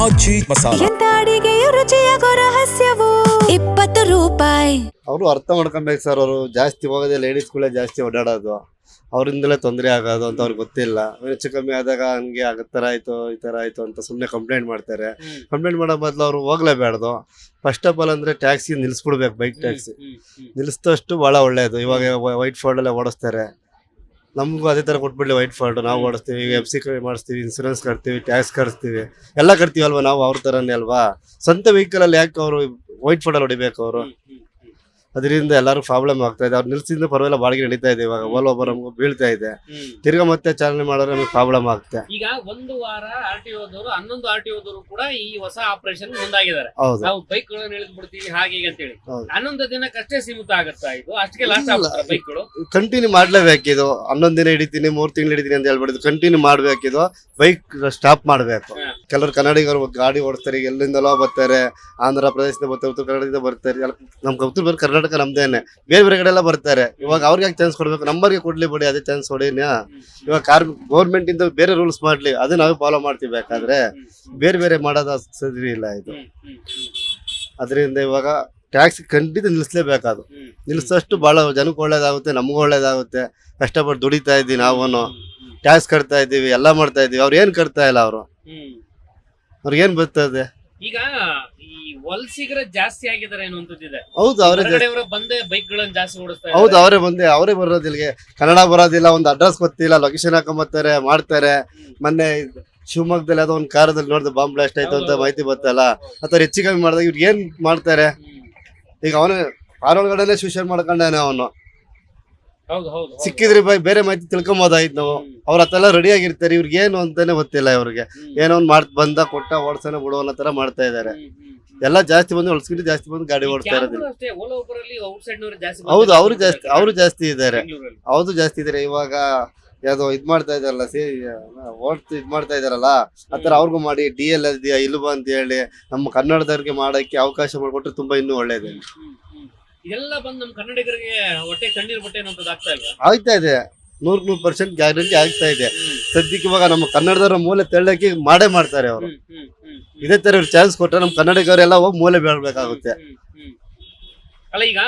ಆಚಿ ಮಸಾಲ. ಎಂತ ಅಡಿಗೆಯ ರುಚಿಯಾಗೋ ರಹಸ್ಯವು 20 ರೂಪಾಯಿ. ಅವರು ಅರ್ಥ ಮಾಡ್ಕೊಬೇಕು ಸರ್. ಅವರು ಜಾಸ್ತಿ ಹೋಗೋದೇ ಲೇಡೀಸ್ಗಳೇ ಜಾಸ್ತಿ ಓಡಾಡೋದು, ಅವರಿಂದಲೇ ತೊಂದರೆ ಆಗೋದು ಅಂತ ಅವ್ರಿಗೆ ಗೊತ್ತಿಲ್ಲ. ಹೆಚ್ಚು ಕಮ್ಮಿ ಆದಾಗ ಹಂಗೆ ಆಗತ್ತರ ಆಯ್ತು ಈ ತರ ಆಯ್ತು ಅಂತ ಸುಮ್ಮನೆ ಕಂಪ್ಲೇಂಟ್ ಮಾಡ್ತಾರೆ. ಕಂಪ್ಲೇಂಟ್ ಮಾಡೋ ಬದಲು ಅವ್ರು ಹೋಗ್ಲೇಬೇಡ್ದು. ಫಸ್ಟ್ ಆಫ್ ಆಲ್ ಅಂದ್ರೆ ಟ್ಯಾಕ್ಸಿ ನಿಲ್ಲಿಸ್ಬಿಡ್ಬೇಕು. ಬೈಕ್ ಟ್ಯಾಕ್ಸಿ ನಿಲ್ಲಿಸಿದಷ್ಟು ಭಾಳ ಒಳ್ಳೇದು. ಇವಾಗ ವೈಟ್ ಫೋಲ್ಡ್ ಎಲ್ಲ ಓಡಿಸ್ತಾರೆ, ನಮಗೂ ಅದೇ ಥರ ಕೊಟ್ಬಿಡ್ಲಿ ವೈಟ್ ಫೋಲ್ಡ್. ನಾವು ಓಡಿಸ್ತೀವಿ, FC ಮಾಡಿಸ್ತೀವಿ, ಇನ್ಸೂರೆನ್ಸ್ ಕಟ್ತೀವಿ, ಟ್ಯಾಕ್ಸ್ ಕಟ್ತೀವಿ, ಎಲ್ಲ ಕಟ್ತೀವಲ್ವಾ ನಾವು ಅವ್ರ ಥರನೇ ಅಲ್ವಾ. ಸ್ವಂತ ವೆಹಿಕಲಲ್ಲಿ ಯಾಕೆ ಅವರು ವೈಟ್ ಫೋಲ್ಡಲ್ಲಿ ಹೊಡಿಬೇಕು ಅವರು? ಅದರಿಂದ ಎಲ್ಲರೂ ಪ್ರಾಬ್ಲಮ್ ಆಗ್ತಾ ಇದೆ. ಅವ್ರು ನಿಲ್ಸಿದ್ರೆ ಪರವಾಗಿಲ್ಲ, ಬಾಡಿಗೆ ನಡೀತಾ ಇದೆ. ಇವಾಗ ಓಲೋಬರ್ ನಮಗೂ ಬೀಳ್ತಾ ಇದೆ, ತಿರ್ಗಾ ಮತ್ತೆ ಚಾಲನೆ ಮಾಡಿದ್ರೆ ನಮಗೆ ಪ್ರಾಬ್ಲಮ್ ಆಗುತ್ತೆ. ಈಗ ಒಂದು ವಾರ RTOದವರು 11 RTOದವರು ಕೂಡ ಈ ಹೊಸ ಆಪರೇಷನ್ ಮುಂದಾಗಿದ್ದಾರೆ. ಹೌದು ನಾವು ಬೈಕ್ ಗಳನ್ನ ಇಳಿದ್ಬಿಡ್ತೀವಿ ಹಾಗೆ ಹೀಗೆ ಅಂತ ಹೇಳಿ. ಹೌದು. 11 ದಿನಕ್ಕಷ್ಟೇ ಸೀಮಿತ ಆಗುತ್ತಾ ಇದು? ಅಷ್ಟಕ್ಕೆ ಲಾಸ್ಟ್ ಆಗುತ್ತೆ ಬೈಕ್ ಗಳು? ಕಂಟಿನ್ಯೂ ಮಾಡ್ಲೇಬೇಕಿದು. 11 ದಿನ ಹಿಡಿತೀನಿ, 3 ತಿಂಗಳು ಹಿಡಿತೀನಿ ಅಂತ ಹೇಳ್ಬಿಡಿದು. ಕಂಟಿನ್ಯೂ ಮಾಡ್ಬೇಕಿದು. ಬೈಕ್ ಸ್ಟಾಪ್ ಮಾಡ್ಬೇಕು. ಕೆಲವರು ಕನ್ನಡಿಗರು ಗಾಡಿ ಓಡಿಸ್ತಾರೆ, ಎಲ್ಲಿಂದಲೋ ಬರ್ತಾರೆ, ಆಂಧ್ರ ಪ್ರದೇಶದಿಂದ ಬರ್ತಾರೆ, ಉತ್ತರ ಕನ್ನಡದಿಂದ ಬರ್ತಾರೆ. ನಮ್ಗೆ ಉತ್ತರ ಕರ್ನಾಟಕ ನಮ್ದೇನೆ, ಬೇರೆ ಬೇರೆ ಕಡೆ ಎಲ್ಲ ಬರ್ತಾರೆ. ಇವಾಗ ಅವ್ರಿಗೆ ಯಾಕೆ ಚಾನ್ಸ್ ಕೊಡ್ಬೇಕು? ನಂಬರ್ಗೆ ಕೊಡ್ಲಿ ಬಿಡಿ, ಅದೇ ಚಾನ್ಸ್ ಕೊಡಿನ. ಇವಾಗ ಗೌರ್ಮೆಂಟ್ ಇಂದ ಬೇರೆ ರೂಲ್ಸ್ ಮಾಡ್ಲಿ, ಅದು ನಾವು ಫಾಲೋ ಮಾಡ್ತೀವಿ. ಬೇಕಾದ್ರೆ ಬೇರೆ ಬೇರೆ ಮಾಡೋದು ಸರಿ ಇಲ್ಲ ಇದು. ಅದರಿಂದ ಇವಾಗ ಟ್ಯಾಕ್ಸಿ ಖಂಡಿತ ನಿಲ್ಲಿಸ್ಲೇಬೇಕಾದ್ರು. ನಿಲ್ಲಿಸೋಷ್ಟು ಭಾಳ ಜನಕ್ಕೆ ಒಳ್ಳೇದಾಗುತ್ತೆ, ನಮಗೂ ಒಳ್ಳೇದಾಗುತ್ತೆ. ಕಷ್ಟಪಟ್ಟು ದುಡಿತಾ ಇದ್ದೀವಿ, ನಾವು ಟ್ಯಾಕ್ಸ್ ಕಟ್ತಾ ಇದ್ದೀವಿ, ಎಲ್ಲ ಮಾಡ್ತಾ ಇದ್ದೀವಿ. ಅವ್ರು ಏನು ಕಟ್ತಾ ಇಲ್ಲ. ಅವ್ರಿಗೇನು ಬರ್ತದೆ? ಈಗ ಈ ವಲಸಿಗರ ಜಾಸ್ತಿ ಆಗಿದ್ದಾರೆ ಅನ್ನುವಂಥದ್ದಿದೆ. ಹೌದು, ಅವರೇ ಬಂದೇ ಬೈಕ್ ಗಳನ್ನ ಜಾಸ್ತಿ ಓಡಿಸ್ತಾರೆ. ಹೌದು, ಅವರೇ ಬರೋದಿಲ್ಲ. ಕನ್ನಡ ಬರೋದಿಲ್ಲ, ಒಂದು ಅಡ್ರೆಸ್ ಗೊತ್ತಿಲ್ಲ, ಲೊಕೇಶನ್ ಹಾಕೊಂಬರ್ತಾರೆ, ಮಾಡ್ತಾರೆ. ಮೊನ್ನೆ ಶಿವಮೊಗ್ಗದಲ್ಲಿ ಅದೋ ಒಂದು ಕಾರದಲ್ಲಿ ನೋಡಿದ್ರೆ ಬಾಂಬ್ ಬ್ಲಾಸ್ಟ್ ಆಯ್ತು ಅಂತ ಮಾಹಿತಿ ಬರ್ತಲ್ಲ. ಅಥವಾ ಹೆಚ್ಚು ಕಮ್ಮಿ ಮಾಡಿದಾಗ ಇವ್ರು ಏನ್ ಮಾಡ್ತಾರೆ? ಈಗ ಅವನು ಕಾರೊಳಗಡೆನೆ ಸೂಸೈಡ್ ಮಾಡ್ಕೊಂಡಾನೆ ಅವನು. ಸಿಕ್ಕಿದ್ರಿ ಬೇರೆ ಮಾಹಿತಿ ತಿಳ್ಕೊಂಬೋದಾಯ್ತು ನಾವು. ಅವ್ರ ಹತ್ತೆಲ್ಲ ರೆಡಿ ಆಗಿರ್ತಾರೆ. ಇವ್ರಿಗೆ ಏನು ಅಂತಾನೆ ಗೊತ್ತಿಲ್ಲ. ಇವ್ರಿಗೆ ಏನೋ ಒಂದು ಬಂದ ಕೊಟ್ಟ ಓಡ್ಸೋಣ ಬಿಡೋ ಅನ್ನೋ ತರ ಮಾಡ್ತಾ ಇದಾರೆ. ಎಲ್ಲ ಜಾಸ್ತಿ ಬಂದು ಹೊಲ್ಸ್ಕಿಟ್ಟು ಜಾಸ್ತಿ ಬಂದು ಗಾಡಿ ಓಡ್ತಾ ಇರೋದಿಲ್ಲ. ಹೌದು, ಅವರು ಜಾಸ್ತಿ ಇದ್ದಾರೆ. ಹೌದು, ಜಾಸ್ತಿ ಇದಾರೆ. ಇವಾಗ ಯಾವ್ದೋ ಇದ್ ಮಾಡ್ತಾ ಇದಾರಲ್ಲ, ಇದ್ ಮಾಡ್ತಾ ಇದಾರಲ್ಲ, ಆತರ ಅವ್ರಿಗೂ ಮಾಡಿ DL ಇದೆಯಾ ಇಲ್ವಾ ಅಂತ ಹೇಳಿ ನಮ್ಮ ಕನ್ನಡದವ್ರಿಗೆ ಮಾಡಕ್ಕೆ ಅವಕಾಶ ಮಾಡಿಕೊಟ್ರೆ ತುಂಬಾ ಇನ್ನೂ ಒಳ್ಳೇದು. ಇದೆಲ್ಲ ಬಂದು ನಮ್ಮ ಕನ್ನಡಿಗರಿಗೆ ಹೊಟ್ಟೆ ಕಣ್ಣೀರ್ ಬಟ್ಟೆ ಅನ್ನೋದು ಆಗ್ತಾ ಇಲ್ಲ? ಆಗ್ತಾ ಇದೆ, 100% ಗ್ಯಾರಂಟಿ ಆಗ್ತಾ ಇದೆ. ಸದ್ಯಕ್ಕೆ ಇವಾಗ ನಮ್ಮ ಕನ್ನಡದವರ ಮೂಲೆ ತೆಳ್ಳಕ್ಕೆ ಮಾಡೇ ಮಾಡ್ತಾರೆ ಅವರು. ಇದೇ ತರ ಇವ್ರು ಚಾನ್ಸ್ ಕೊಟ್ರೆ ನಮ್ಮ ಕನ್ನಡಿಗರೆಲ್ಲ ಹೋಗಿ ಮೂಲೆ ಬೀಳ್ಬೇಕಾಗುತ್ತೆ. ಅಲ್ಲ, ಈಗ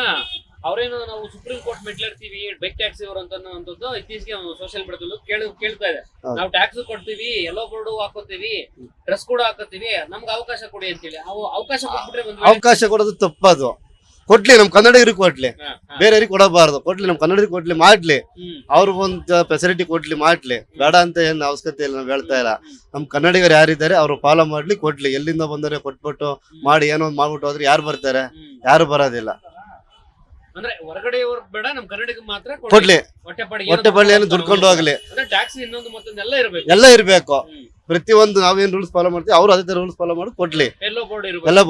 ಅವ್ರೇನು ನಾವು ಸುಪ್ರೀಂ ಕೋರ್ಟ್ ಮೆಟ್ಲಿರ್ತೀವಿ ಬೈಕ್ ಟ್ಯಾಕ್ಸಿ ಅವರು ಅಂತದ್ದು ಇತ್ತೀಚೆಗೆ ಸೋಷಿಯಲ್ ಮೀಡಿಯಾದಲ್ಲೂ ಕೇಳ್ತಾ ಇದೆ. ನಾವು ಟ್ಯಾಕ್ಸ್ ಕೊಡ್ತೀವಿ, ಎಲ್ಲೋ ಬೋರ್ಡು ಹಾಕೋತೀವಿ, ಡ್ರೆಸ್ ಕೂಡ ಹಾಕೋತೀವಿ, ನಮ್ಗೆ ಅವಕಾಶ ಕೊಡಿ ಅಂತೇಳಿ. ಅವಕಾಶ ಕೊಟ್ಬಿಟ್ರೆ ಅವಕಾಶ ಕೊಡೋದು ತಪ್ಪದು. ಕೊಡ್ಲಿ, ನಮ್ ಕನ್ನಡಿಗರಿಗೆ ಕೊಡ್ಲಿ, ಬೇರೆಯವ್ರಿಗೆ ಕೊಡಬಾರ್ದು. ಕೊಡ್ಲಿ, ನಮ್ ಕನ್ನಡಿಗರಿಗೆ ಕೊಡ್ಲಿ, ಮಾಡ್ಲಿ. ಅವ್ರಿಗೊಂದು ಫೆಸಿಲಿಟಿ ಕೊಡ್ಲಿ, ಮಾಡ್ಲಿ. ಬೇಡ ಅಂತ ಏನ್ ಅವಶ್ಯಕತೆ ಇಲ್ಲ, ನಾವು ಹೇಳ್ತಾ ಇಲ್ಲ. ನಮ್ ಕನ್ನಡಿಗರು ಯಾರಿದ್ದಾರೆ ಅವ್ರು ಫಾಲೋ ಮಾಡ್ಲಿ, ಕೊಡ್ಲಿ. ಎಲ್ಲಿಂದ ಬಂದರೆ ಕೊಟ್ಬಿಟ್ಟು ಮಾಡಿ ಏನೋ ಒಂದು ಮಾಡ್ಬಿಟ್ಟು ಹೋದ್ರೆ ಯಾರು ಬರ್ತಾರೆ? ಯಾರು ಬರೋದಿಲ್ಲ. ಅಂದ್ರೆ ಹೊರಗಡೆಯವ್ರು ಬೇಡ, ನಮ್ ಕನ್ನಡಿಗ ಮಾತ್ರ ಕೊಡ್ಲಿ. ಹೊಟ್ಟೆ ಬಳ್ಳಿ ಏನು ದುಡ್ಕೊಂಡು ಹೋಗ್ಲಿ. ಟ್ಯಾಕ್ಸಿ ಇನ್ನೊಂದು ಮತ್ತೊಂದು ಎಲ್ಲ ಇರ್ಬೇಕು. ಪ್ರತಿಯೊಂದು ನಾವೇನ್ ರೂಲ್ಸ್ ಫಾಲೋ ಮಾಡ್ತೀವಿ ಅವ್ರು ಅದೇ ತರ ರೂಲ್ಸ್ ಫಾಲೋ ಮಾಡಿ ಕೊಡ್ಲಿ. ಎಲ್ಲ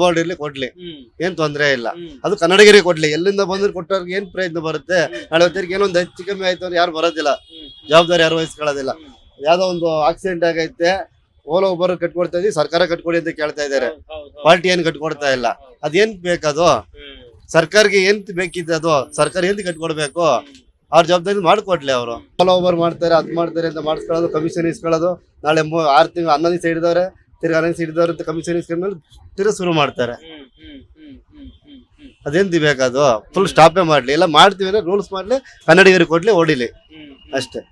ಬೋರ್ಡ್ ಇರ್ಲಿ, ಕೊಡ್ಲಿ, ಏನ್ ತೊಂದ್ರೆ ಇಲ್ಲ. ಅದು ಕನ್ನಡಿಗರಿಗೆ ಕೊಡ್ಲಿ. ಎಲ್ಲಿಂದ ಬಂದ್ರೆ ಕೊಟ್ಟವ್ರಿಗೆ ಏನ್ ಪ್ರಯತ್ನ ಬರುತ್ತೆ? ನಾಳೆ ಹೊತ್ತಿಗೆ ಏನೊಂದು ಹೆಚ್ಚು ಕಮ್ಮಿ ಆಯ್ತು ಅಂದ್ರೆ ಯಾರು ಬರೋದಿಲ್ಲ, ಜವಾಬ್ದಾರಿ ಯಾರು ವಹಿಸ್ಕೊಳ್ಳೋದಿಲ್ಲ. ಯಾವ್ದೋ ಒಂದು ಆಕ್ಸಿಡೆಂಟ್ ಆಗೈತೆ, ಓಲೋ ಒಬ್ಬರು ಕಟ್ಕೊಡ್ತಾ ಇದೀವಿ, ಸರ್ಕಾರ ಕಟ್ಕೊಡಿ ಅಂತ ಕೇಳ್ತಾ ಇದಾರೆ. ಪಾರ್ಟಿ ಏನ್ ಕಟ್ಕೊಡ್ತಾ ಇಲ್ಲ. ಅದೇನ್ ಬೇಕದು? ಸರ್ಕಾರಕ್ಕೆ ಏನ್ ಬೇಕಿತ್ತು? ಅದು ಸರ್ಕಾರ ಏನ್ ಕಟ್ಕೊಡ್ಬೇಕು? ಅವ್ರ ಜವಾಬ್ದಾರಿ ಮಾಡ್ಕೊಡ್ಲಿ. ಅವರು ಓಲೋ ಓವರ್ ಮಾಡ್ತಾರೆ, ಅದ್ ಮಾಡ್ತಾರೆ ಅಂತ ಮಾಡಿಸ್ಕೊಳ್ಳೋದು, ಕಮಿಷನ್ ಇಸ್ಕೊಳ್ಳೋದು. ನಾಳೆ 6 ತಿಂಗಳು 11 ದಿವಸ ಹಿಡಿದವ್ರೆ, ತಿರ್ಗಿ 11 ದಿವಸ ಹಿಡಿದವ್ರೆ ಅಂತ ಕಮಿಷನ್ ಇಸ್ಕೊಂಡ್ಮೇಲೆ ತಿರ್ಗಿ ಶುರು ಮಾಡ್ತಾರೆ. ಅದೇನ್ ಬೇಕದು? ಫುಲ್ ಸ್ಟಾಪೇ ಮಾಡ್ಲಿ. ಎಲ್ಲ ಮಾಡ್ತೀವಿ ಅಂದ್ರೆ ರೂಲ್ಸ್ ಮಾಡ್ಲಿ, ಕನ್ನಡಿಗರಿಗೆ ಕೊಡ್ಲಿ, ಹೊಡಿಲಿ, ಅಷ್ಟೇ.